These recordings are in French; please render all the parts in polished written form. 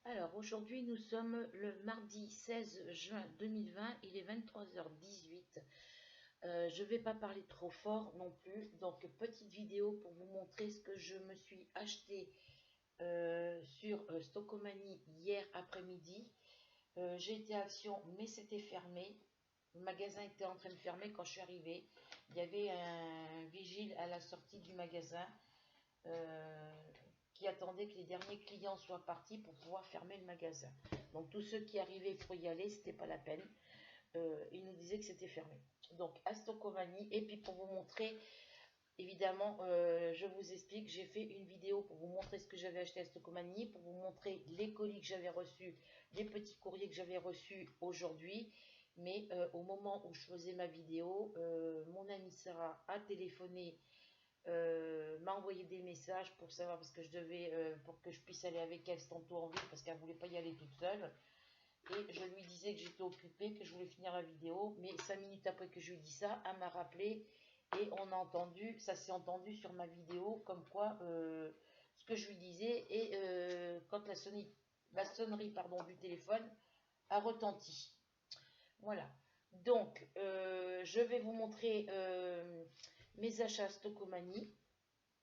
Alors aujourd'hui nous sommes le mardi 16 juin 2020, il est 23h18. Je ne vais pas parler trop fort non plus, donc petite vidéo pour vous montrer ce que je me suis acheté sur Stockomanie hier après-midi. J'ai été à Action mais c'était fermé. Le magasin était en train de fermer quand je suis arrivée. Il y avait un vigile à la sortie du magasin euh, qui attendait que les derniers clients soient partis pour pouvoir fermer le magasin. Donc tous ceux qui arrivaient pour y aller, c'était pas la peine. Ils nous disaient que c'était fermé. Donc à Stockomanie, et puis pour vous montrer, évidemment, je vous explique, j'ai fait une vidéo pour vous montrer ce que j'avais acheté à Stockomanie, pour vous montrer les colis que j'avais reçus, les petits courriers que j'avais reçus aujourd'hui. Mais au moment où je faisais ma vidéo, mon amie Sarah a téléphoné, m'a envoyé des messages pour savoir, parce que je devais, pour que je puisse aller avec elle tantôt en ville, parce qu'elle ne voulait pas y aller toute seule. Et je lui disais que j'étais occupée, que je voulais finir la vidéo. Mais 5 minutes après que je lui ai dit ça, elle m'a rappelé et on a entendu, ça s'est entendu sur ma vidéo, comme quoi ce que je lui disais. Et quand la sonnerie pardon, du téléphone a retenti. Voilà. Donc, je vais vous montrer mes achats Stockomanie.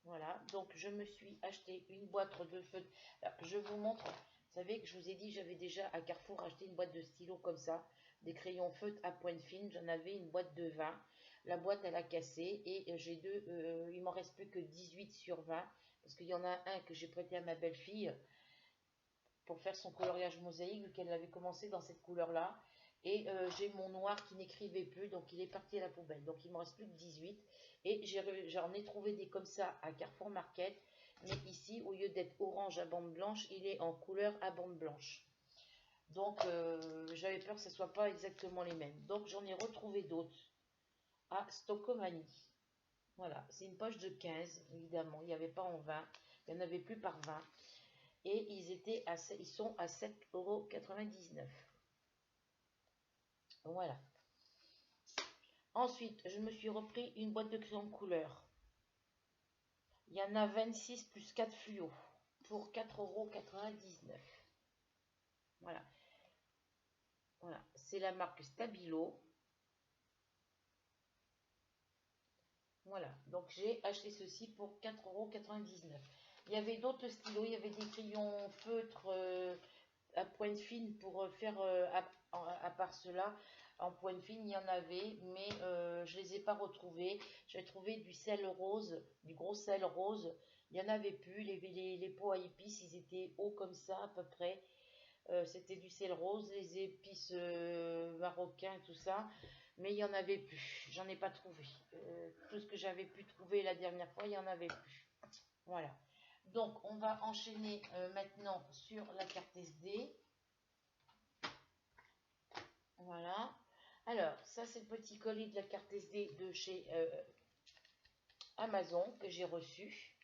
Voilà, donc je me suis acheté une boîte de feutres. Alors, je vous montre, vous savez que je vous ai dit, j'avais déjà à Carrefour acheté une boîte de stylos comme ça, des crayons feutres à pointe fine. J'en avais une boîte de 20. La boîte, elle a cassé et j'ai deux, il m'en reste plus que 18 sur 20 parce qu'il y en a un que j'ai prêté à ma belle-fille pour faire son coloriage mosaïque, vu qu'elle avait commencé dans cette couleur-là. Et j'ai mon noir qui n'écrivait plus, donc il est parti à la poubelle. Donc il me reste plus que 18. Et j'en ai trouvé des comme ça à Carrefour Market. Mais ici, au lieu d'être orange à bande blanche, il est en couleur à bande blanche. Donc j'avais peur que ce ne soit pas exactement les mêmes. Donc j'en ai retrouvé d'autres à Stockomanie. Voilà, c'est une poche de 15, évidemment. Il n'y avait pas en 20. Il n'y en avait plus par 20. Et ils sont à 7,99 €. Voilà. Ensuite, je me suis repris une boîte de crayons de couleur. Il y en a 26 plus 4 fluos pour 4,99 €. Voilà. Voilà. C'est la marque Stabilo. Voilà. Donc, j'ai acheté ceci pour 4,99 €. Il y avait d'autres stylos. Il y avait des crayons feutres à pointe fine pour faire, à part cela, en pointe fine, il y en avait, mais je ne les ai pas retrouvés. J'ai trouvé du sel rose, du gros sel rose. Il n'y en avait plus. Les pots à épices, ils étaient hauts comme ça à peu près. C'était du sel rose, les épices marocains, tout ça. Mais il n'y en avait plus. J'en ai pas trouvé. Tout ce que j'avais pu trouver la dernière fois, il n'y en avait plus. Voilà. Donc, on va enchaîner maintenant sur la carte SD. Voilà. Alors, ça, c'est le petit colis de la carte SD de chez Amazon que j'ai reçu.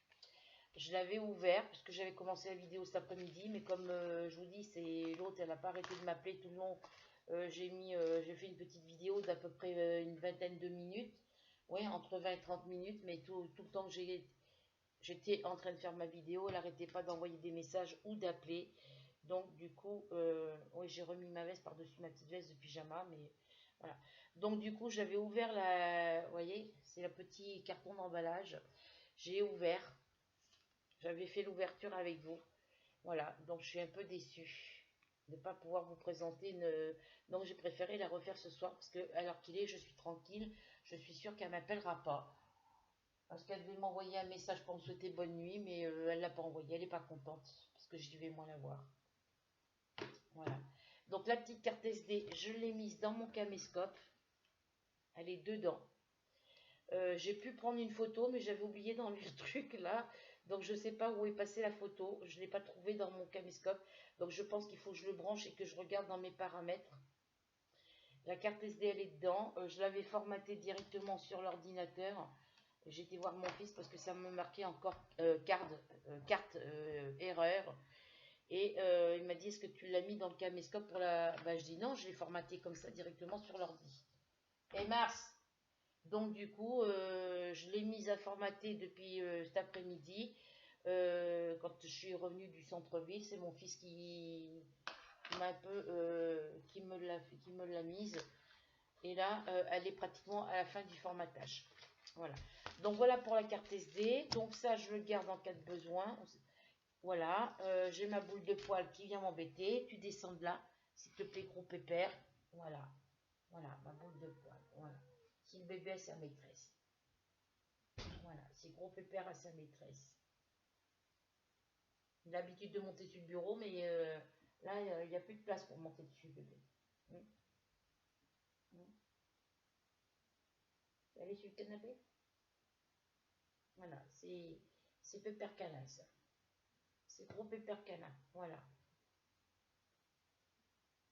Je l'avais ouvert parce que j'avais commencé la vidéo cet après-midi. Mais comme je vous dis, c'est l'autre, elle n'a pas arrêté de m'appeler tout le long. J'ai fait une petite vidéo d'à peu près une vingtaine de minutes. Oui, entre 20 et 30 minutes. Mais tout le temps que j'étais en train de faire ma vidéo, elle n'arrêtait pas d'envoyer des messages ou d'appeler. Donc du coup, oui, j'ai remis ma veste par-dessus ma petite veste de pyjama, mais voilà. Donc du coup, j'avais ouvert vous voyez, c'est le petit carton d'emballage. J'ai ouvert, j'avais fait l'ouverture avec vous. Voilà, donc je suis un peu déçue de ne pas pouvoir vous présenter une... Donc j'ai préféré la refaire ce soir, parce que alors qu'il est, je suis tranquille. Je suis sûre qu'elle ne m'appellera pas. Parce qu'elle devait m'envoyer un message pour me souhaiter bonne nuit, mais elle ne l'a pas envoyé, elle n'est pas contente, parce que j'y vais moins la voir. Voilà. Donc la petite carte SD, je l'ai mise dans mon caméscope. Elle est dedans. J'ai pu prendre une photo, mais j'avais oublié d'enlever le truc là. Donc je ne sais pas où est passée la photo. Je ne l'ai pas trouvée dans mon caméscope. Donc je pense qu'il faut que je le branche et que je regarde dans mes paramètres. La carte SD, elle est dedans. Je l'avais formatée directement sur l'ordinateur. J'ai été voir mon fils parce que ça me marquait encore carte erreur. Et il m'a dit, est-ce que tu l'as mis dans le caméscope pour la... Bah, je dis non, je l'ai formaté comme ça directement sur l'ordi. Et Mars, donc du coup, je l'ai mise à formater depuis cet après-midi. quand je suis revenue du centre-ville. C'est mon fils qui m'a un peu qui me l'a mise. Et là, elle est pratiquement à la fin du formatage. Voilà. Donc voilà pour la carte SD. Donc ça, je le garde en cas de besoin. Voilà. J'ai ma boule de poil qui vient m'embêter. Tu descends de là, s'il te plaît, gros pépère. Voilà. Voilà, ma boule de poil. Voilà. Si le bébé a sa maîtresse. Voilà. Si gros pépère a sa maîtresse. Il a l'habitude de monter sur le bureau, mais là, il n'y a plus de place pour monter dessus, bébé. Hum, hum. Allez sur le canapé. Voilà, c'est pépère canin, ça. C'est gros pépère canin. Voilà.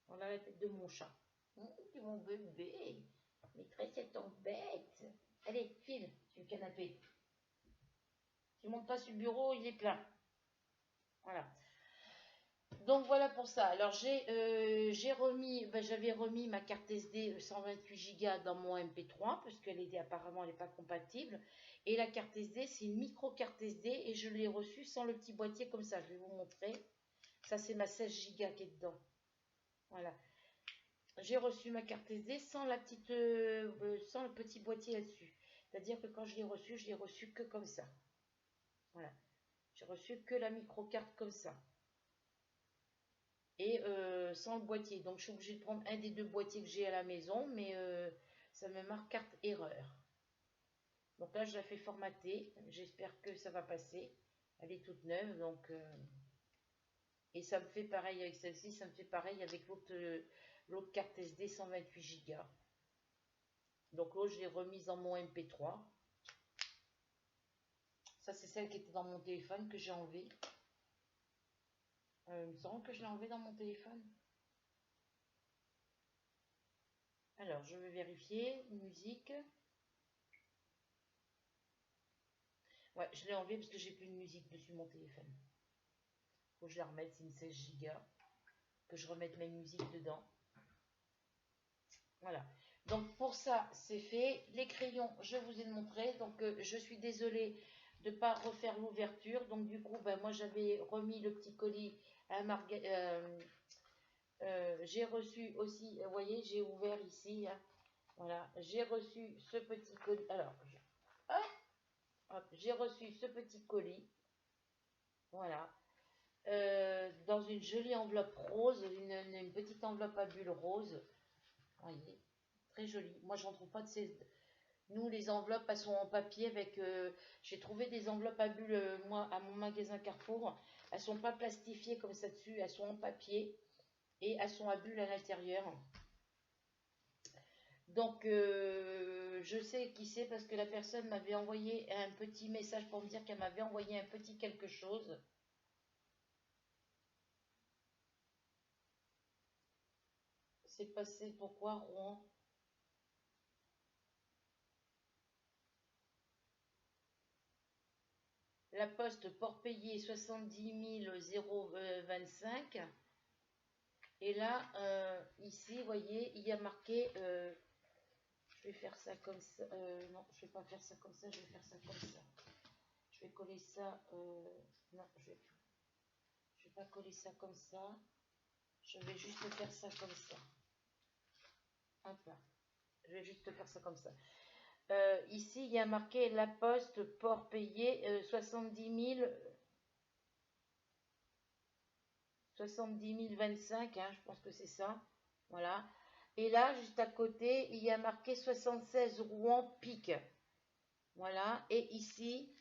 On a la tête de mon chat. C'est mon bébé. Maîtresse, elle t'embête. Allez, file sur le canapé. Tu montes pas sur le bureau, il est plein. Voilà. Donc voilà pour ça. Alors j'ai remis, j'avais remis ma carte SD 128 Go dans mon MP3 parce qu'elle était apparemment elle n'est pas compatible. Et la carte SD c'est une micro carte SD et je l'ai reçue sans le petit boîtier comme ça. Je vais vous montrer. Ça c'est ma 16 Go qui est dedans. Voilà. J'ai reçu ma carte SD sans la petite, sans le petit boîtier là-dessus. C'est-à-dire que quand je l'ai reçu que comme ça. Voilà. J'ai reçu que la micro carte comme ça. Et sans le boîtier. Donc je suis obligée de prendre un des deux boîtiers que j'ai à la maison, mais ça me marque carte erreur. Donc là je la fais formater, j'espère que ça va passer. Elle est toute neuve, donc et ça me fait pareil avec celle-ci, ça me fait pareil avec l'autre carte SD 128 Go. Donc l'autre je l'ai remise dans mon MP3. Ça c'est celle qui était dans mon téléphone que j'ai enlevée. Il me semble que je l'ai enlevée dans mon téléphone. Alors, je vais vérifier. Musique. Ouais, je l'ai enlevé parce que j'ai plus de musique dessus mon téléphone. Faut que je la remette, c'est une 16 Go. Que je remette mes musiques dedans. Voilà. Donc pour ça, c'est fait. Les crayons, je vous ai montré. Donc je suis désolée de ne pas refaire l'ouverture. Donc du coup, ben, moi j'avais remis le petit colis à j'ai reçu aussi, vous voyez, j'ai ouvert ici. Hein. Voilà, j'ai reçu ce petit colis. Alors, j'ai reçu ce petit colis. Voilà. Dans une jolie enveloppe rose, une petite enveloppe à bulles rose. Voyez, très jolie. Moi, j'en trouve pas de ces. Nous, les enveloppes, elles sont en papier avec. J'ai trouvé des enveloppes à bulles, moi, à mon magasin Carrefour. Elles sont pas plastifiées comme ça dessus, elles sont en papier et elles sont à bulles à l'intérieur. Donc, je sais qui c'est parce que la personne m'avait envoyé un petit message pour me dire qu'elle m'avait envoyé un petit quelque chose. C'est passé pourquoi Rouen? La Poste, port payé 70 025. Et là, ici, vous voyez, il y a marqué, je vais faire ça comme ça. Non, je vais pas faire ça comme ça, je vais faire ça comme ça. Je vais coller ça. Non, je vais pas coller ça comme ça. Je vais juste faire ça comme ça. Hop là. Je vais juste faire ça comme ça. Ici, il y a marqué La Poste, port payé 70 000. 25, hein, je pense que c'est ça. Voilà. Et là, juste à côté, il y a marqué 76 Rouen Pic. Voilà. Et ici,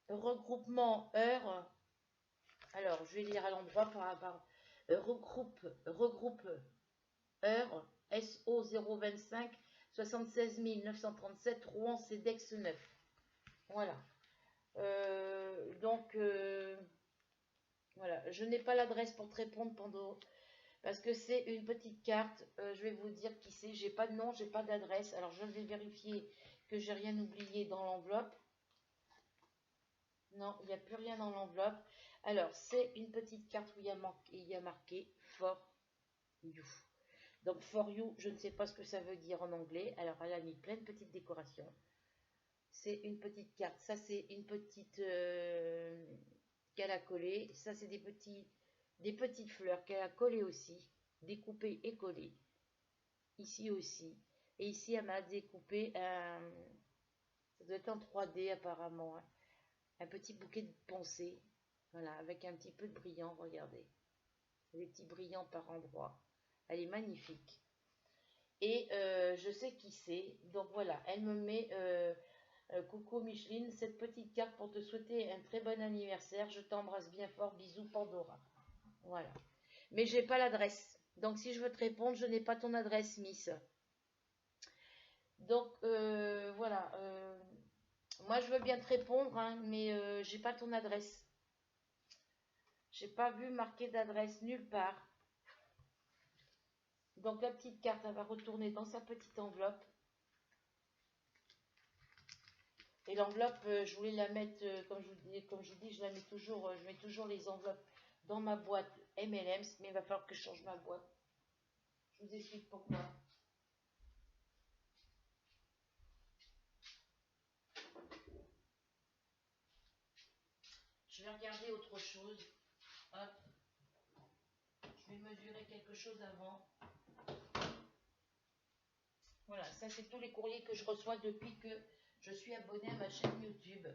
regroupement heure. Alors, je vais lire à l'endroit par regroupe heure SO 025 76 937 Rouen CEDEX 9. Voilà. Donc, voilà. Je n'ai pas l'adresse pour te répondre pendant. Parce que c'est une petite carte, je vais vous dire qui c'est, j'ai pas de nom, j'ai pas d'adresse, alors je vais vérifier que j'ai rien oublié dans l'enveloppe. Non, il n'y a plus rien dans l'enveloppe. Alors, c'est une petite carte où il y a marqué For You. Donc, For You, je ne sais pas ce que ça veut dire en anglais, alors elle a mis plein de petites décorations. c'est une petite carte. Ça, c'est une petite qu'elle a collée. Ça, c'est des petites fleurs qu'elle a collées aussi, découpées et collées. Ici aussi. Et ici, elle m'a découpé un... Ça doit être en 3D apparemment. Hein. Un petit bouquet de pensées. Voilà, avec un petit peu de brillant, regardez. Des petits brillants par endroits. Elle est magnifique. Et je sais qui c'est. Donc voilà, elle me met... coucou Micheline, cette petite carte pour te souhaiter un très bon anniversaire. Je t'embrasse bien fort. Bisous Pandora. Voilà. Mais j'ai pas l'adresse. Donc si je veux te répondre, je n'ai pas ton adresse, Miss. Donc voilà. Moi je veux bien te répondre, hein, mais j'ai pas ton adresse. J'ai pas vu marqué d'adresse nulle part. Donc la petite carte, elle va retourner dans sa petite enveloppe. Et l'enveloppe, je voulais la mettre, comme je vous dis, je la mets toujours, je mets toujours les enveloppes dans ma boîte MLMs, mais il va falloir que je change ma boîte. Je vous explique pourquoi. Je vais regarder autre chose. Hop. Je vais mesurer quelque chose avant. Voilà, ça c'est tous les courriers que je reçois depuis que je suis abonnée à ma chaîne YouTube.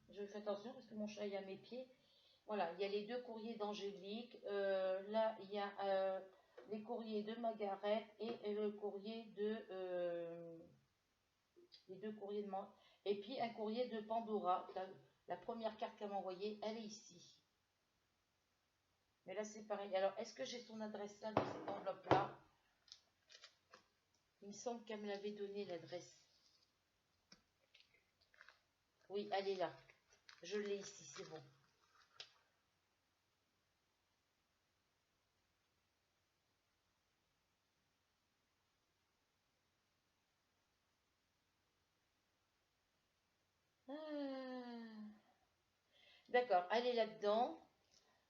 Je fais attention parce que mon chat est à mes pieds. Voilà, il y a les deux courriers d'Angélique. Là, il y a les courriers de Margaret et le courrier de... les deux courriers de moi. Et puis un courrier de Pandora. La première carte qu'elle m'a envoyée, elle est ici. Mais là, c'est pareil. Alors, est-ce que j'ai son adresse là dans cette enveloppe-là? Il me semble qu'elle me l'avait donné, l'adresse. Oui, elle est là. Je l'ai ici, c'est bon. D'accord, elle est là-dedans.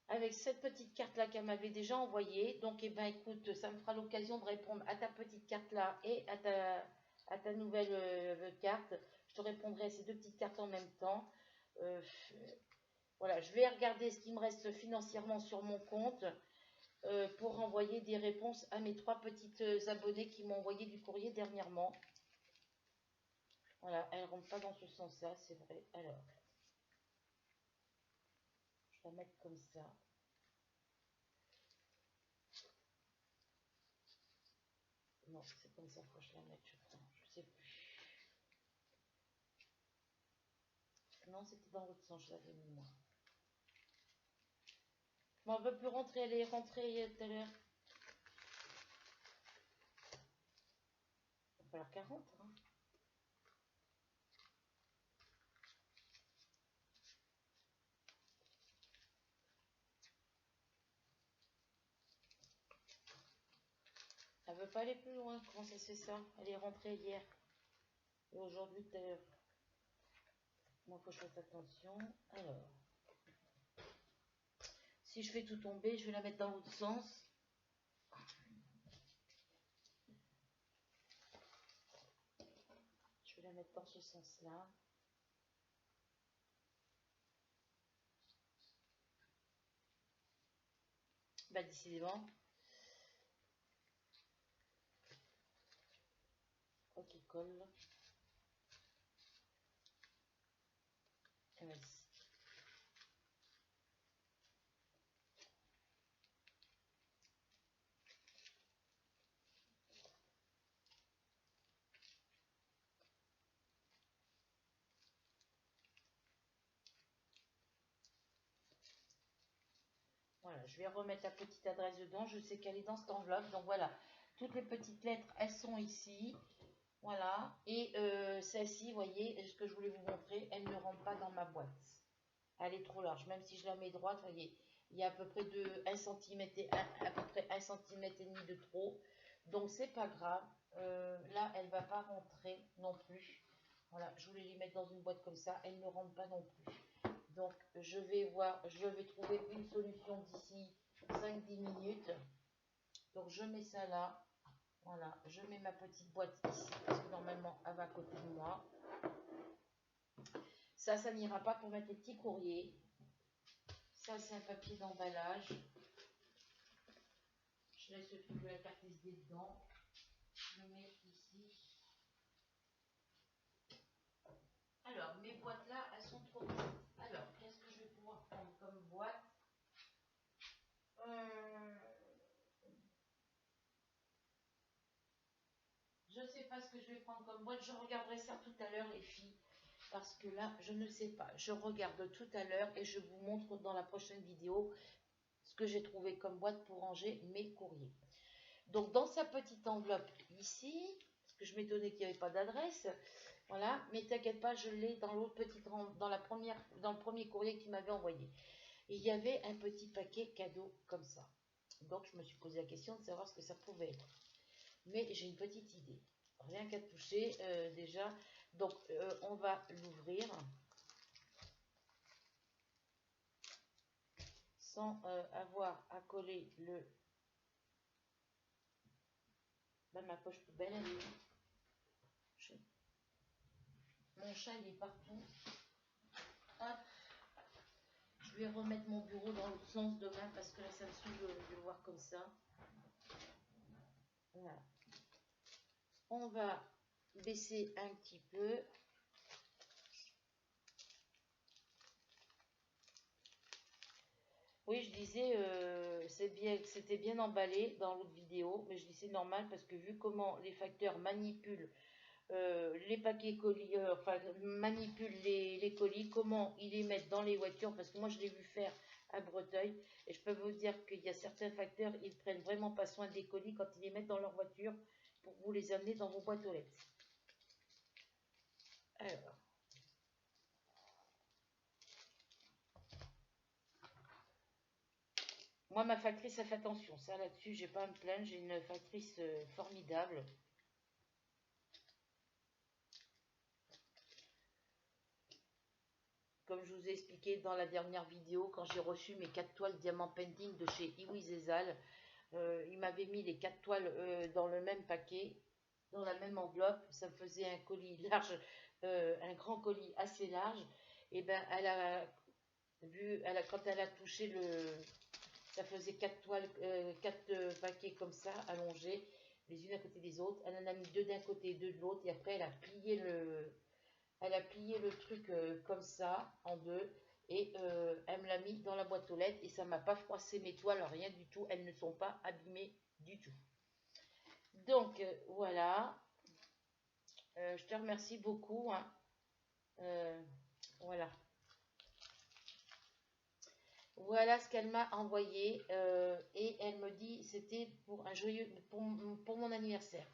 Avec cette petite carte-là qu'elle m'avait déjà envoyée. Donc, eh ben, écoute, ça me fera l'occasion de répondre à ta petite carte-là et à ta nouvelle carte. Je te répondrai à ces deux petites cartes en même temps. Voilà, je vais regarder ce qui me reste financièrement sur mon compte pour envoyer des réponses à mes 3 petites abonnées qui m'ont envoyé du courrier dernièrement. Voilà, elle ne rentre pas dans ce sens-là, c'est vrai. Alors, je vais la mettre comme ça. Non, c'est comme ça que je la mette, je crois. Je sais plus. Non, c'était dans l'autre sens, je l'avais mis moi. Bon, elle ne veut plus rentrer, elle est rentrée tout à l'heure. Il va falloir qu'elle rentre. Hein. Elle veut pas aller plus loin. Comment ça se fait ça? Elle est rentrée hier. Et aujourd'hui, tout à l'heure. Moi, il faut que je fasse attention. Alors, si je fais tout tomber, je vais la mettre dans l'autre sens. Je vais la mettre dans ce sens-là. Bah, décidément. Quoi qu'il colle. Et vas-y. Voilà, je vais remettre la petite adresse dedans. Je sais qu'elle est dans cette enveloppe. Donc voilà, toutes les petites lettres, elles sont ici. Voilà. Et celle-ci, vous voyez, ce que je voulais vous montrer, elle ne rentre pas dans ma boîte. Elle est trop large. Même si je la mets droite, vous voyez, il y a à peu près de 1 cm et à peu près 1 cm et demi de trop. Donc c'est pas grave. Là, elle va pas rentrer non plus. Voilà, je voulais les mettre dans une boîte comme ça. Elle ne rentre pas non plus. Donc, je vais trouver une solution d'ici 5-10 minutes. Donc, je mets ça là. Voilà, je mets ma petite boîte ici parce que normalement, elle va à côté de moi. Ça n'ira pas pour mettre les petits courriers. Ça, c'est un papier d'emballage. Je laisse le truc de la carte SD dedans. Je le mets ici. Alors, mes boîtes là, elles sont trop petites. Alors, qu'est-ce que je vais pouvoir prendre comme boîte? Je ne sais pas ce que je vais prendre comme boîte. Je regarderai ça tout à l'heure, les filles. Parce que là, je ne sais pas. Je regarde tout à l'heure et je vous montre dans la prochaine vidéo ce que j'ai trouvé comme boîte pour ranger mes courriers. Donc, dans sa petite enveloppe ici, parce que je m'étonnais qu'il n'y avait pas d'adresse, voilà, mais t'inquiète pas, je l'ai dans l'autre petite, dans le premier courrier qu'il m'avait envoyé. Et il y avait un petit paquet cadeau comme ça. Donc, je me suis posé la question de savoir ce que ça pouvait être. Mais j'ai une petite idée. Rien qu'à toucher déjà. Donc, on va l'ouvrir sans avoir à coller le... Là, ma poche poubelle, elle est... Mon chat, il est partout. Hop. Je vais remettre mon bureau dans l'autre sens demain parce que là, ça me saoule de le voir comme ça. Voilà. On va baisser un petit peu. Oui, je disais, c'était bien emballé dans l'autre vidéo, mais je dis c'est normal parce que vu comment les facteurs manipulent les paquets colis, enfin manipulent les colis, comment ils les mettent dans les voitures, parce que moi je l'ai vu faire à Breteuil, et je peux vous dire qu'il y a certains facteurs, ils prennent vraiment pas soin des colis quand ils les mettent dans leur voiture pour vous les amener dans vos boîtes aux lettres. Alors, moi ma factrice a fait attention, ça là-dessus, j'ai pas à me plaindre, j'ai une factrice formidable. Comme je vous ai expliqué dans la dernière vidéo, quand j'ai reçu mes 4 toiles Diamant Painting de chez Iwi Zezal, il m'avait mis les 4 toiles dans le même paquet, dans la même enveloppe. Ça me faisait un colis large, un grand colis assez large. Et ben, elle a vu, quand elle a touché ça faisait 4 toiles, 4 paquets comme ça, allongés, les unes à côté des autres. Elle en a mis 2 d'un côté et 2 de l'autre. Et après, elle a plié le truc comme ça, en deux, et elle me l'a mis dans la boîte aux lettres, et ça m'a pas froissé mes toiles, rien du tout, elles ne sont pas abîmées du tout. Donc, voilà, je te remercie beaucoup, hein. Voilà. Voilà ce qu'elle m'a envoyé, et elle me dit, c'était pour un joyeux, pour mon anniversaire.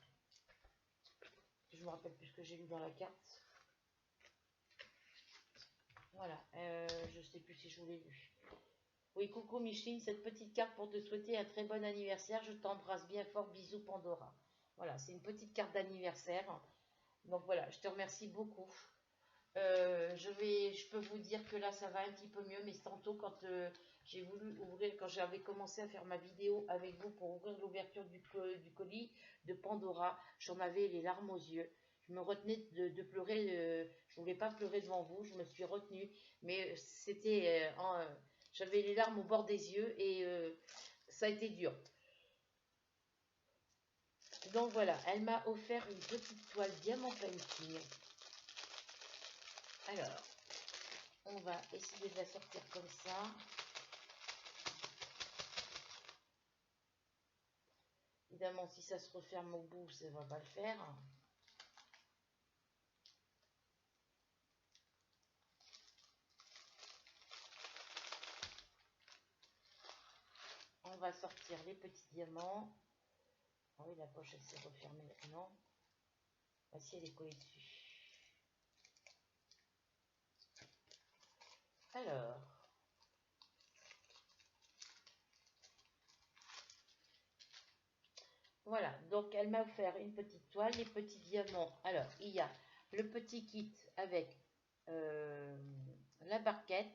Je me rappelle plus ce que j'ai lu dans la carte. Voilà, je sais plus si je vous l'ai lu. Oui, coucou Micheline, cette petite carte pour te souhaiter un très bon anniversaire. Je t'embrasse bien fort. Bisous Pandora. Voilà, c'est une petite carte d'anniversaire. Donc voilà, je te remercie beaucoup. Je peux vous dire que là, ça va un petit peu mieux. Mais tantôt, quand j'ai voulu ouvrir, quand j'avais commencé à faire ma vidéo avec vous pour ouvrir l'ouverture du colis de Pandora, j'en avais les larmes aux yeux. Je me retenais de pleurer. Je voulais pas pleurer devant vous. Je me suis retenue. Mais c'était j'avais les larmes au bord des yeux et ça a été dur. Donc voilà, elle m'a offert une petite toile Diamant Painting. Alors, on va essayer de la sortir comme ça. Évidemment, si ça se referme au bout, ça ne va pas le faire. On va sortir les petits diamants. Ah oui, la poche, elle s'est refermée maintenant. Voici, elle est collée dessus. Alors, voilà, donc elle m'a offert une petite toile, les petits diamants. Alors, il y a le petit kit avec la barquette,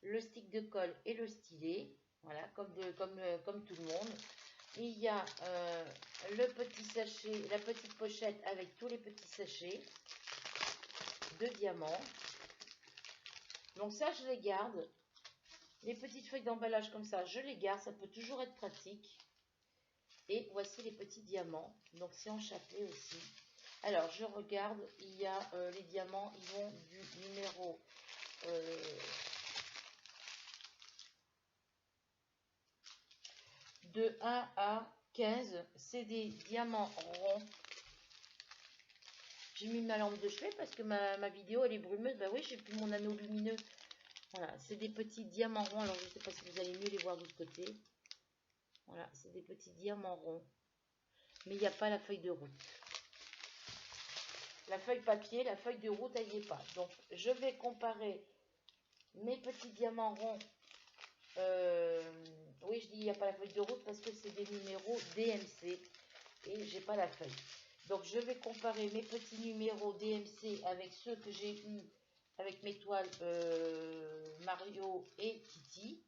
le stick de colle et le stylet. Voilà, comme tout le monde. Il y a le petit sachet, la petite pochette avec tous les petits sachets. de diamants. Donc ça, je les garde. Les petites feuilles d'emballage comme ça, je les garde. Ça peut toujours être pratique. Et voici les petits diamants. Donc c'est en chapelet aussi. Alors, je regarde. Il y a les diamants. Ils vont du numéro... de 1 à 15. C'est des diamants ronds. J'ai mis ma lampe de chevet parce que ma vidéo elle est brumeuse. Bah oui, j'ai plus mon anneau lumineux. Voilà, c'est des petits diamants ronds. Alors je ne sais pas si vous allez mieux les voir de ce côté. Voilà, c'est des petits diamants ronds. Mais il n'y a pas la feuille de route. La feuille papier, la feuille de route, elle n'y est pas. Donc je vais comparer mes petits diamants ronds. Oui, je dis il n'y a pas la feuille de route parce que c'est des numéros DMC. Et j'ai pas la feuille. Donc je vais comparer mes petits numéros DMC avec ceux que j'ai eu avec mes toiles Mario et Titi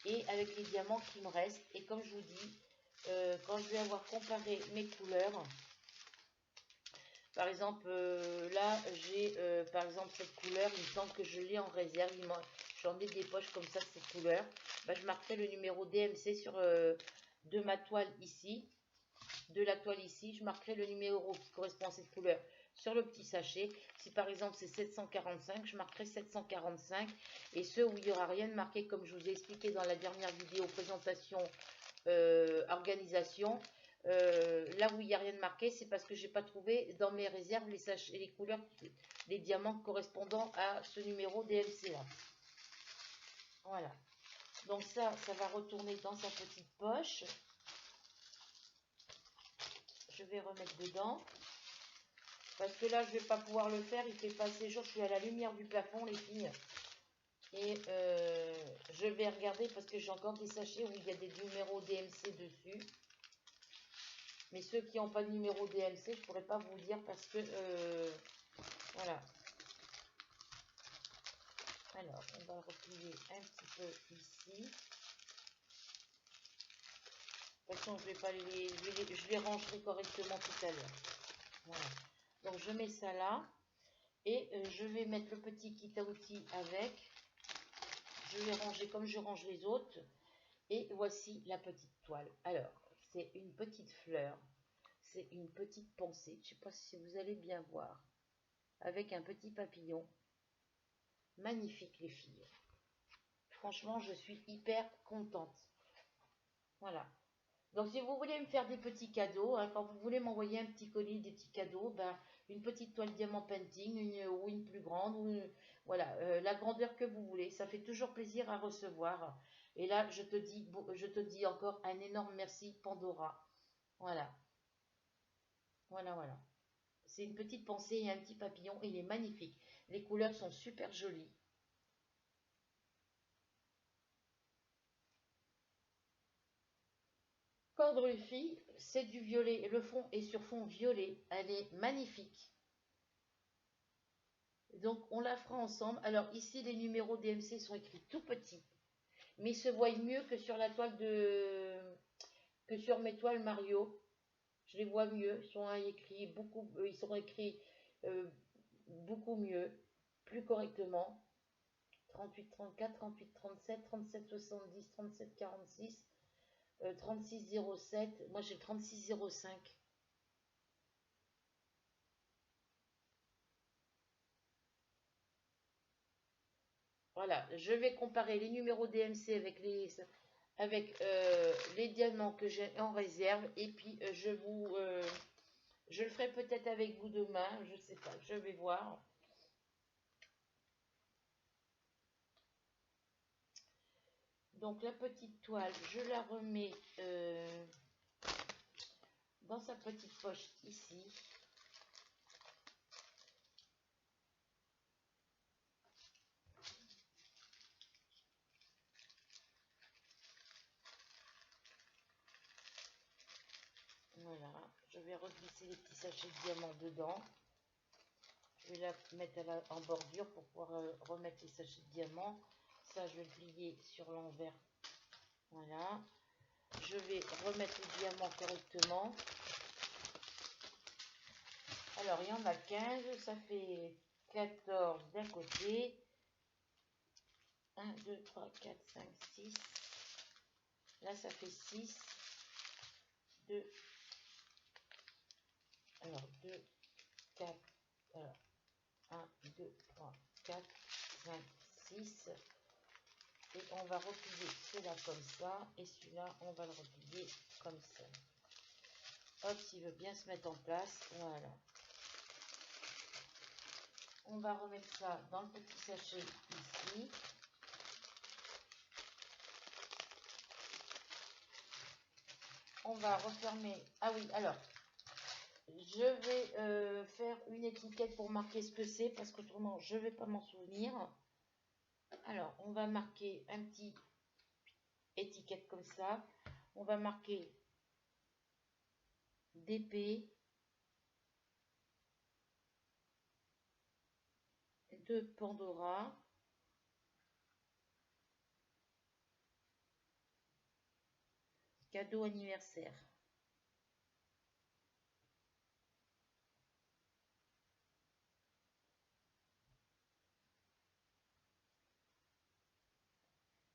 et avec les diamants qui me restent. Et comme je vous dis, quand je vais avoir comparé mes couleurs, par exemple là j'ai par exemple cette couleur, il me semble que je l'ai en réserve, j'en ai des poches comme ça de cette couleur, bah, je marquerai le numéro DMC sur de ma toile ici. De la toile ici, je marquerai le numéro qui correspond à cette couleur sur le petit sachet. Si par exemple c'est 745, je marquerai 745. Et ceux où il n'y aura rien de marqué, comme je vous ai expliqué dans la dernière vidéo présentation organisation, là où il n'y a rien de marqué, c'est parce que j'ai pas trouvé dans mes réserves les sachets, les couleurs, les diamants correspondant à ce numéro DMC là. Voilà. Donc ça va retourner dans sa petite poche. Je vais remettre dedans parce que là je vais pas pouvoir le faire, il fait pas assez jour, je suis à la lumière du plafond les filles et je vais regarder parce que j'ai encore des sachets où il y a des numéros DMC dessus, mais ceux qui n'ont pas de numéro DMC je pourrais pas vous dire parce que voilà. Alors on va replier un petit peu ici. De toute façon je vais pas je les rangerai correctement tout à l'heure. Voilà. Donc je mets ça là et je vais mettre le petit kit à outils avec. Je vais ranger comme je range les autres. Et voici la petite toile. Alors, c'est une petite fleur. C'est une petite pensée. Je ne sais pas si vous allez bien voir. Avec un petit papillon. Magnifique les filles. Franchement, je suis hyper contente. Voilà. Donc, si vous voulez me faire des petits cadeaux, hein, quand vous voulez m'envoyer un petit colis, des petits cadeaux, ben, une petite toile diamant painting, ou une plus grande, voilà, la grandeur que vous voulez. Ça fait toujours plaisir à recevoir. Et là, je te dis encore un énorme merci, Pandora. Voilà, voilà, voilà. C'est une petite pensée et un petit papillon. Il est magnifique. Les couleurs sont super jolies. Cordruffie, c'est du violet. Le fond est sur fond violet. Elle est magnifique. Donc, on la fera ensemble. Alors, ici, les numéros DMC sont écrits tout petits. Mais ils se voient mieux que sur la toile que sur mes toiles Mario. Je les vois mieux. Ils sont écrits beaucoup mieux, plus correctement. 38, 34, 38, 37, 37, 70, 37, 46, 36, 07. Moi, j'ai 36, 05. Voilà, je vais comparer les numéros DMC avec les diamants que j'ai en réserve. Et puis, je le ferai peut-être avec vous demain. Je sais pas, je vais voir. Donc, la petite toile, je la remets dans sa petite poche ici. Voilà, je vais reglisser les petits sachets de diamants dedans. Je vais la mettre en bordure pour pouvoir remettre les sachets de diamants. Ça, je vais le plier sur l'envers. Voilà. Je vais remettre les diamants correctement. Alors, il y en a 15. Ça fait 14 d'un côté. 1, 2, 3, 4, 5, 6. Là, ça fait 6. 2. Alors, 2, 4. Alors, 1, 2, 3, 4, 5, 6. Et on va replier celui-là comme ça. Et celui-là, on va le replier comme ça. Hop, s'il veut bien se mettre en place. Voilà. On va remettre ça dans le petit sachet ici. On va refermer. Ah oui, alors, je vais faire une étiquette pour marquer ce que c'est, parce qu'autrement, je ne vais pas m'en souvenir. Alors, on va marquer un petit étiquette comme ça. On va marquer DP de Pandora. Cadeau anniversaire.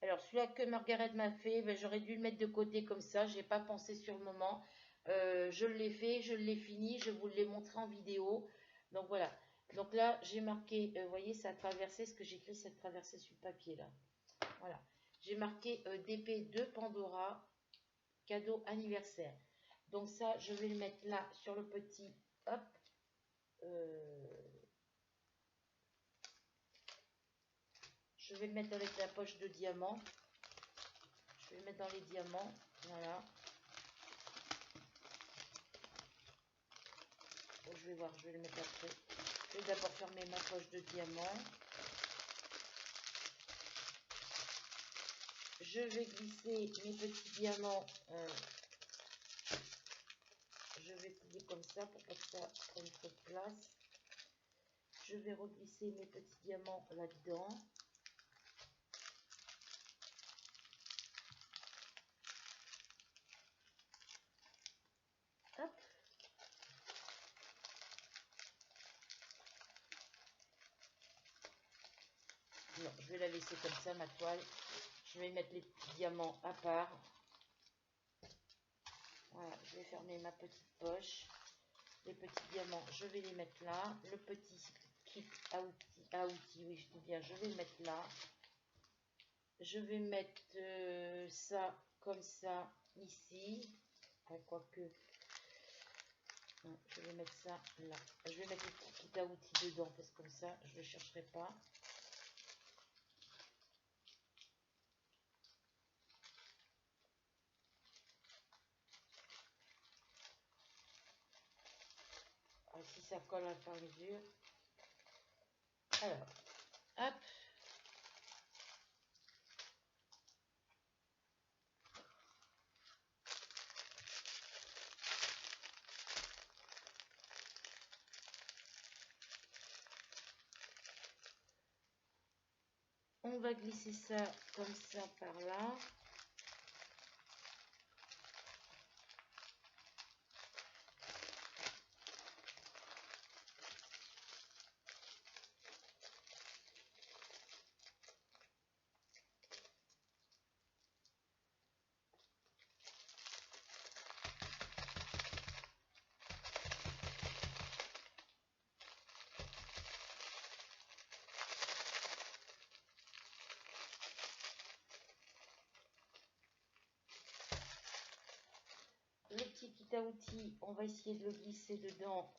Alors, celui-là que Margaret m'a fait, ben, j'aurais dû le mettre de côté comme ça. Je n'ai pas pensé sur le moment. Je l'ai fait, je l'ai fini. Je vous l'ai montré en vidéo. Donc, voilà. Donc là, j'ai marqué, vous voyez, ça a traversé ce que j'ai écrit, ça a traversé sur le papier, là. Voilà. J'ai marqué DP de Pandora, cadeau anniversaire. Donc ça, je vais le mettre là, sur le petit, hop. Je vais le mettre avec la poche de diamant. Je vais le mettre dans les diamants. Voilà. Bon, je vais voir, je vais le mettre après. Je vais d'abord fermer ma poche de diamant. Je vais glisser mes petits diamants. Je vais plier comme ça pour pas que ça prenne trop de place. Je vais reglisser mes petits diamants là-dedans. Hop. Non, je vais la laisser comme ça, ma toile. Je vais mettre les petits diamants à part. Voilà, je vais fermer ma petite poche. Les petits diamants, je vais les mettre là. Le petit kit à outils, oui, je dis bien, je vais le mettre là. Je vais mettre ça comme ça ici. Quoique, je vais mettre ça là. Je vais mettre le petit kit à outils dedans parce que comme ça, je ne le chercherai pas. Ah, si ça colle à faire mesure. Alors, hop. On va glisser ça comme ça par là. Le petit kit à outils, on va essayer de le glisser dedans.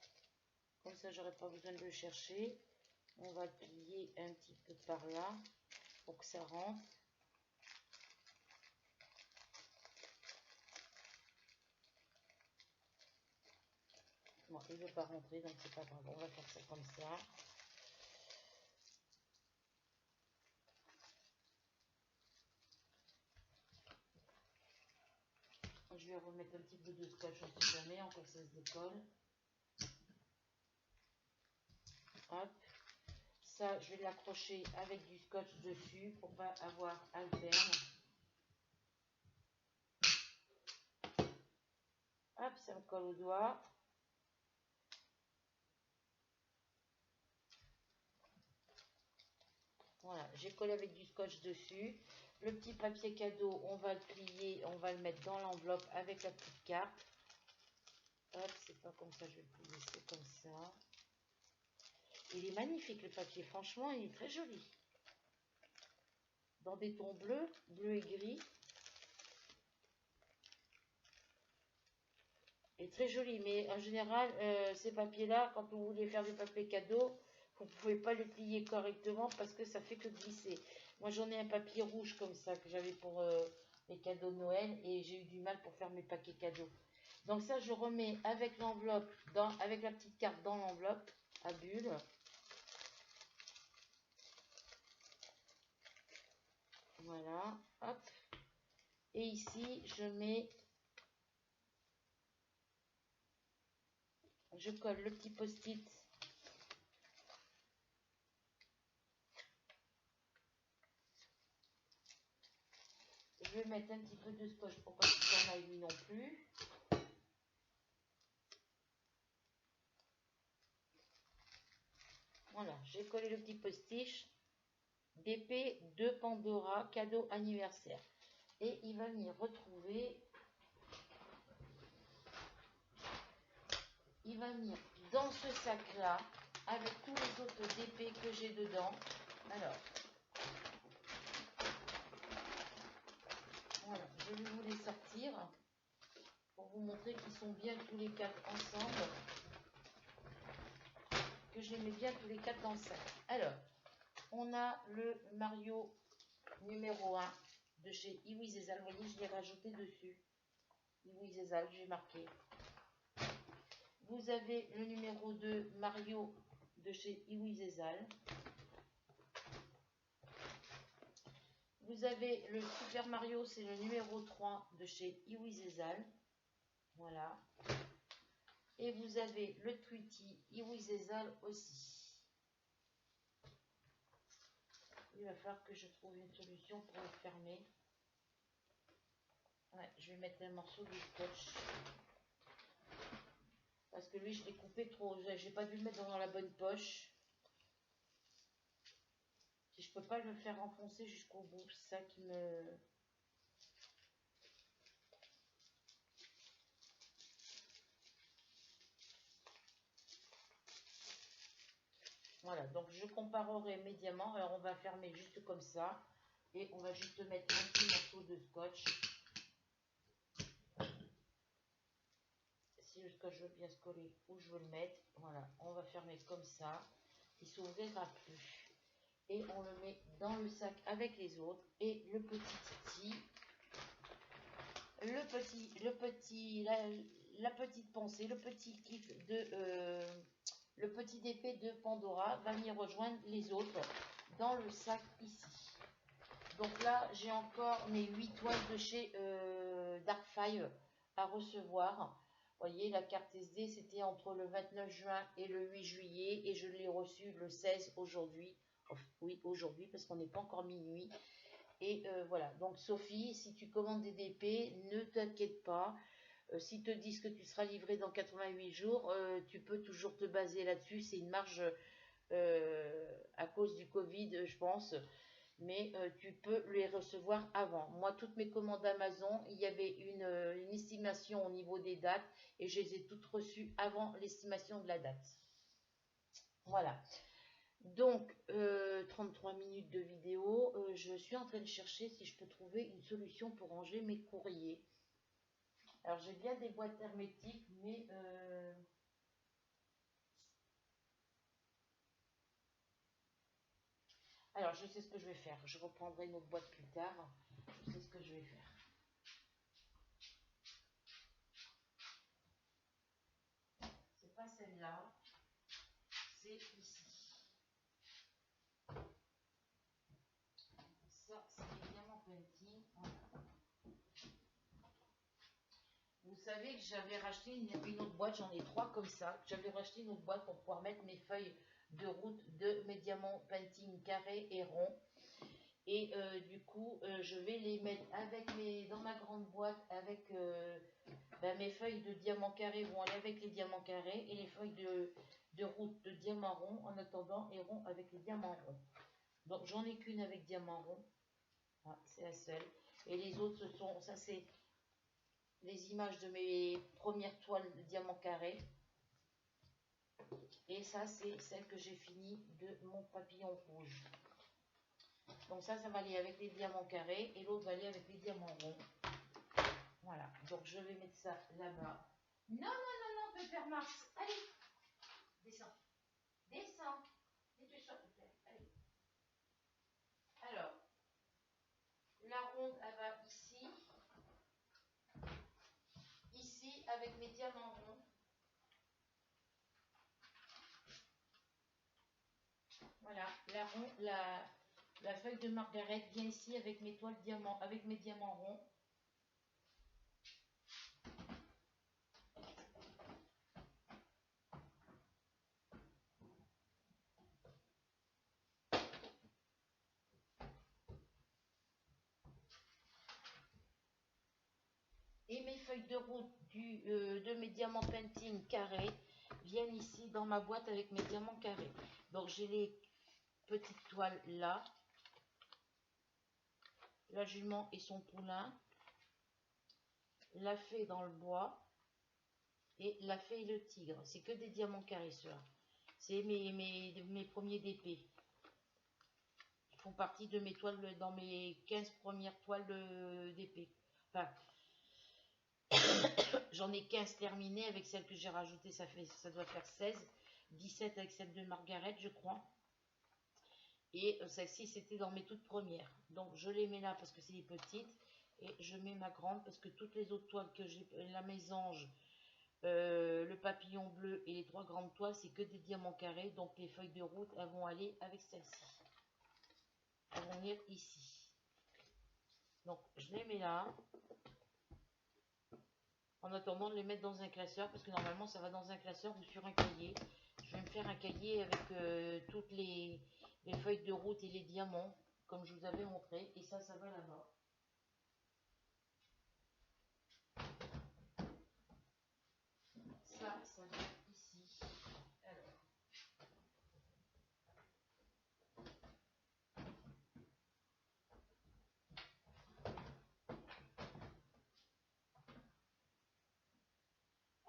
Comme ça, j'aurai pas besoin de le chercher. On va le plier un petit peu par là pour que ça rentre. Bon, il ne veut pas rentrer, donc c'est pas grave. On va faire ça comme ça. Je vais remettre un petit peu de scotch, on ne sait jamais, encore ça se décolle. Hop. Ça, je vais l'accrocher avec du scotch dessus pour pas avoir à le perdre. Hop, ça me colle au doigt. j'ai collé avec du scotch dessus. Le petit papier cadeau, on va le plier, on va le mettre dans l'enveloppe avec la petite carte. Hop, c'est pas comme ça, je vais le plier, c'est comme ça. Il est magnifique le papier, franchement, il est très joli. Dans des tons bleus, bleu et gris. Il est très joli, mais en général, ces papiers-là, quand vous voulez faire des papiers cadeaux, vous ne pouvez pas les plier correctement parce que ça fait que glisser. Moi, j'en ai un papier rouge comme ça que j'avais pour les cadeaux de Noël et j'ai eu du mal pour faire mes paquets cadeaux. Donc ça, je remets avec l'enveloppe, avec la petite carte dans l'enveloppe à bulles. Voilà, hop. Et ici, je colle le petit post-it. Je vais mettre un petit peu de scotch pour pas qu'il s'en aille lui non plus. Voilà, j'ai collé le petit postiche d'épée de Pandora, cadeau anniversaire. Et il va venir retrouver, il va venir dans ce sac-là, avec tous les autres d'épée que j'ai dedans. Alors, voilà, je vais vous les sortir pour vous montrer qu'ils sont bien tous les quatre ensemble, que je les mets bien tous les quatre dans le sac. Alors, on a le Mario numéro 1 de chez Iwi Zezal. Vous voyez, je l'ai rajouté dessus. Iwi Zezal, j'ai marqué. Vous avez le numéro 2 Mario de chez Iwi Zezal. Vous avez le Super Mario, c'est le numéro 3 de chez Iwi Zezal. Voilà. Et vous avez le Tweety Iwi Zezal aussi. Il va falloir que je trouve une solution pour le fermer. Ouais, je vais mettre un morceau de scotch. Parce que lui, je l'ai coupé trop. J'ai pas dû le mettre dans la bonne poche. Si je peux pas le faire enfoncer jusqu'au bout, c'est ça qui me... Voilà, donc je comparerai médianement. Alors on va fermer juste comme ça. Et on va juste mettre un petit morceau de scotch. Si le scotch veut bien se coller où je veux le mettre. Voilà, on va fermer comme ça. Il ne s'ouvrira plus. Et on le met dans le sac avec les autres. Et le petit titi. La petite pensée, le petit kiff de... le petit épée de Pandora va venir rejoindre les autres dans le sac ici. Donc là, j'ai encore mes 8 toiles de chez Dark Five à recevoir. Vous voyez, la carte SD, c'était entre le 29 juin et le 8 juillet. Et je l'ai reçue le 16 aujourd'hui. Oui, aujourd'hui, parce qu'on n'est pas encore minuit. Et voilà, donc Sophie, si tu commandes des DP, ne t'inquiète pas. S'ils te disent que tu seras livré dans 88 jours, tu peux toujours te baser là-dessus. C'est une marge à cause du Covid, je pense. Mais tu peux les recevoir avant. Moi, toutes mes commandes Amazon, il y avait une estimation au niveau des dates et je les ai toutes reçues avant l'estimation de la date. Voilà. Donc, 33 minutes de vidéo. Je suis en train de chercher si je peux trouver une solution pour ranger mes courriers. Alors, j'ai bien des boîtes hermétiques, mais... Alors, je sais ce que je vais faire. Je reprendrai une autre boîte plus tard. Je sais ce que je vais faire. C'est pas celle-là. C'est ici. Ça, c'est les diamants painting. Voilà. Vous savez que j'avais racheté une autre boîte. J'en ai 3 comme ça. J'avais racheté une autre boîte pour pouvoir mettre mes feuilles de route de mes diamants painting carrés et ronds. Et du coup, je vais les mettre dans ma grande boîte avec mes feuilles de diamants carrés vont aller avec les diamants carrés et les feuilles de route de diamants ronds en attendant et ronds avec les diamants ronds. Donc j'en ai qu'une avec diamant rond. Voilà, c'est la seule. Et les autres, ce sont, ça c'est les images de mes premières toiles de diamant carré. Et ça, c'est celle que j'ai fini de mon papillon rouge. Donc ça va aller avec les diamants carrés et l'autre va aller avec les diamants ronds. Voilà, donc je vais mettre ça là-bas. Non, non, non, non, Pépère Mars, allez, descends, descends, dépêche-toi, Pépère, allez. Alors, la ronde, elle va ici, ici, avec mes diamants ronds. Voilà, la feuille de margaret vient ici avec mes toiles diamants, avec mes diamants ronds. Et mes feuilles de route de mes diamants painting carrés viennent ici dans ma boîte avec mes diamants carrés. Donc j'ai les petites toiles là. La jument et son poulain. La fée dans le bois. Et la fée et le tigre. C'est que des diamants carrés ceux-là. C'est mes premiers d'épée. Ils font partie de mes toiles dans mes 15 premières toiles d'épée. Enfin, j'en ai 15 terminées avec celle que j'ai rajoutée, ça doit faire 16, 17 avec celle de Margaret, je crois. Et celle-ci, c'était dans mes toutes premières. Donc, je les mets là parce que c'est les petites. Et je mets ma grande parce que toutes les autres toiles que j'ai, la mésange, le papillon bleu et les 3 grandes toiles, c'est que des diamants carrés. Donc, les feuilles de route, elles vont aller avec celle-ci. Elles vont venir ici. Donc, je les mets là. En attendant de les mettre dans un classeur, parce que normalement ça va dans un classeur ou sur un cahier. Je vais me faire un cahier avec toutes les feuilles de route et les diamants, comme je vous avais montré, et ça va là-bas. Ça va ici.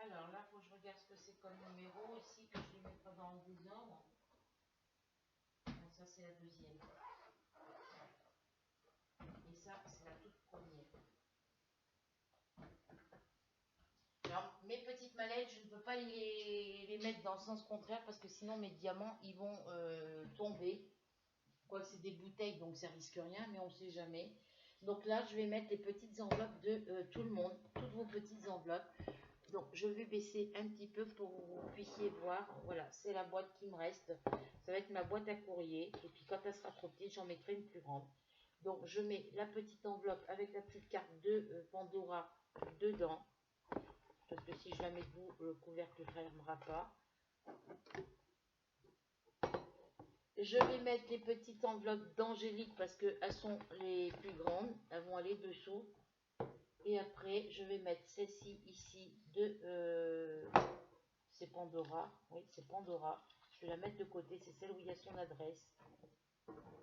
Alors là, il faut que je regarde ce que c'est comme numéro aussi, que je ne les mette pas dans le désordre. Donc ça, c'est la deuxième. Et ça, c'est la toute première. Alors, mes petites mallettes, je ne peux pas les mettre dans le sens contraire parce que sinon mes diamants, ils vont tomber. Quoique c'est des bouteilles, donc ça risque rien, mais on ne sait jamais. Donc là, je vais mettre les petites enveloppes de tout le monde, toutes vos petites enveloppes. Donc, je vais baisser un petit peu pour que vous puissiez voir. Voilà, c'est la boîte qui me reste. Ça va être ma boîte à courrier. Et puis, quand elle sera trop petite, j'en mettrai une plus grande. Donc, je mets la petite enveloppe avec la petite carte de Pandora dedans. Parce que si je la mets debout, le couvercle ne fermera pas. Je vais mettre les petites enveloppes d'Angélique parce qu'elles sont les plus grandes. Elles vont aller dessous. Et après, je vais mettre celle-ci ici de... c'est Pandora. Oui, c'est Pandora. Je vais la mettre de côté. C'est celle où il y a son adresse.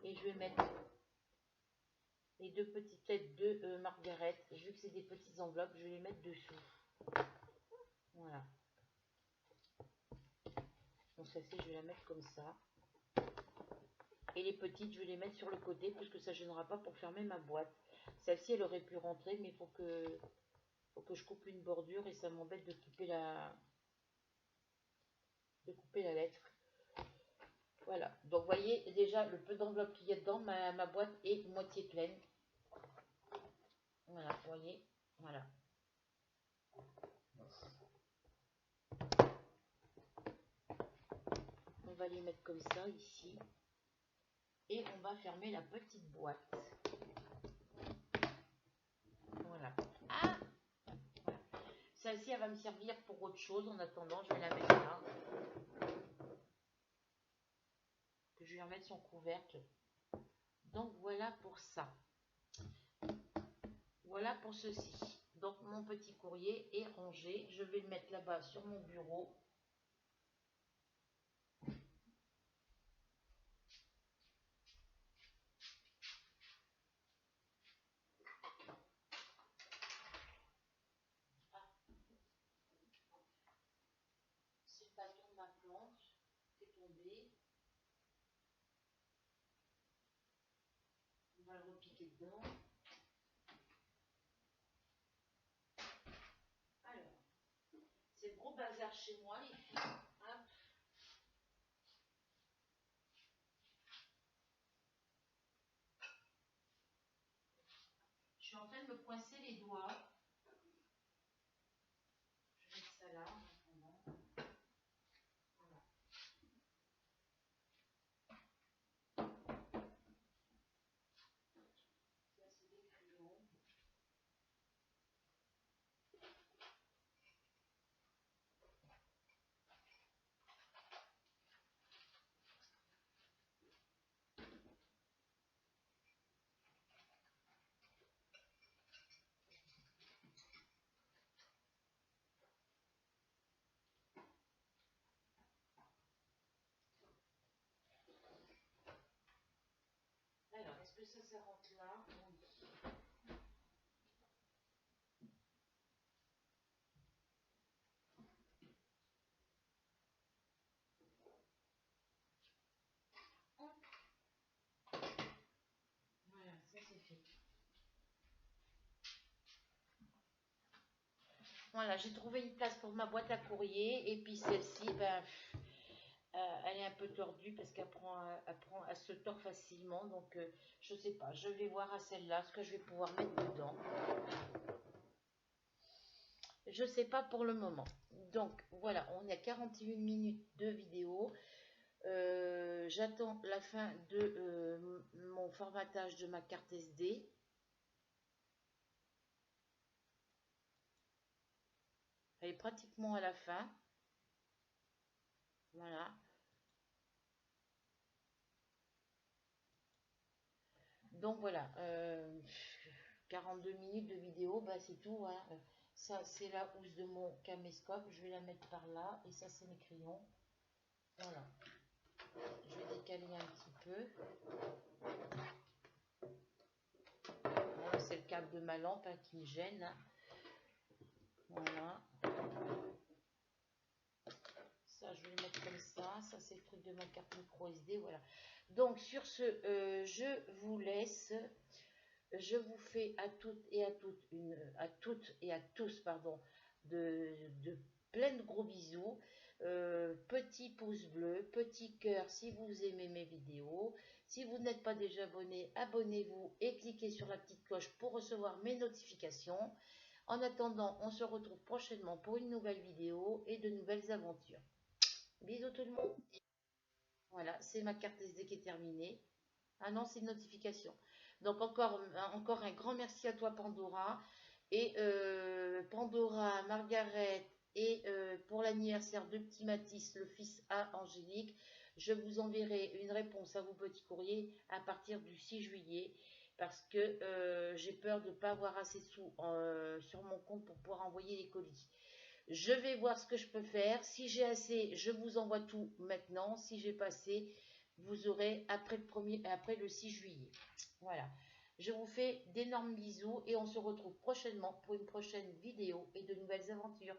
Et je vais mettre les 2 petites lettres de Margaret. Vu que c'est des petites enveloppes, je vais les mettre dessous. Voilà. Donc celle-ci, je vais la mettre comme ça. Et les petites, je vais les mettre sur le côté puisque ça ne gênera pas pour fermer ma boîte. Celle-ci, elle aurait pu rentrer, mais il faut que je coupe une bordure et ça m'embête de couper la lettre. Voilà. Donc, vous voyez déjà le peu d'enveloppe qu'il y a dedans. Ma boîte est moitié pleine. Voilà, vous voyez. Voilà. On va les mettre comme ça ici. Et on va fermer la petite boîte. Voilà. Ah, voilà. Celle-ci, elle va me servir pour autre chose. En attendant, je vais la mettre là. Que je vais remettre son couvercle. Donc, voilà pour ça. Voilà pour ceci. Donc, mon petit courrier est rangé. Je vais le mettre là-bas sur mon bureau. dedans. Alors, c'est le gros bazar chez moi, les filles. Hop. Je suis en train de me coincer les doigts. Je vais mettre ça là en attendant. Voilà. Ça, c'est des crayons. Alors, est-ce que ça rentre là? Oui. Voilà, ça c'est fait. Voilà, j'ai trouvé une place pour ma boîte à courrier. Et puis celle-ci, ben, elle est un peu tordue parce elle se tord facilement. Donc, je sais pas, je vais voir à celle-là ce que je vais pouvoir mettre dedans. Je sais pas pour le moment. Donc, voilà, on est à 41 minutes de vidéo. J'attends la fin de mon formatage de ma carte SD. Elle est pratiquement à la fin. Voilà. Donc voilà, 42 minutes de vidéo, bah c'est tout. Hein. Ça, c'est la housse de mon caméscope. Je vais la mettre par là. Et ça, c'est mes crayons. Voilà. Je vais décaler un petit peu. Voilà, c'est le câble de ma lampe hein, qui me gêne. Hein. Voilà. Ça, je vais le mettre comme ça. Ça, c'est le truc de ma carte micro SD. Voilà. Donc, sur ce, je vous laisse. Je vous fais à toutes et à tous, pardon, de plein de gros bisous. Petit pouce bleu, petit cœur si vous aimez mes vidéos. Si vous n'êtes pas déjà abonné, abonnez-vous et cliquez sur la petite cloche pour recevoir mes notifications. En attendant, on se retrouve prochainement pour une nouvelle vidéo et de nouvelles aventures. Bisous tout le monde. Voilà, c'est ma carte SD qui est terminée. Ah non, c'est une notification. Donc encore un grand merci à toi Pandora. Et Pandora, Margaret et pour l'anniversaire de petit Mathis, le fils à Angélique, je vous enverrai une réponse à vos petits courriers à partir du 6 juillet parce que j'ai peur de ne pas avoir assez de sous sur mon compte pour pouvoir envoyer les colis. Je vais voir ce que je peux faire. Si j'ai assez, je vous envoie tout maintenant. Si j'ai pas assez, vous aurez après le 6 juillet. Voilà. Je vous fais d'énormes bisous et on se retrouve prochainement pour une prochaine vidéo et de nouvelles aventures.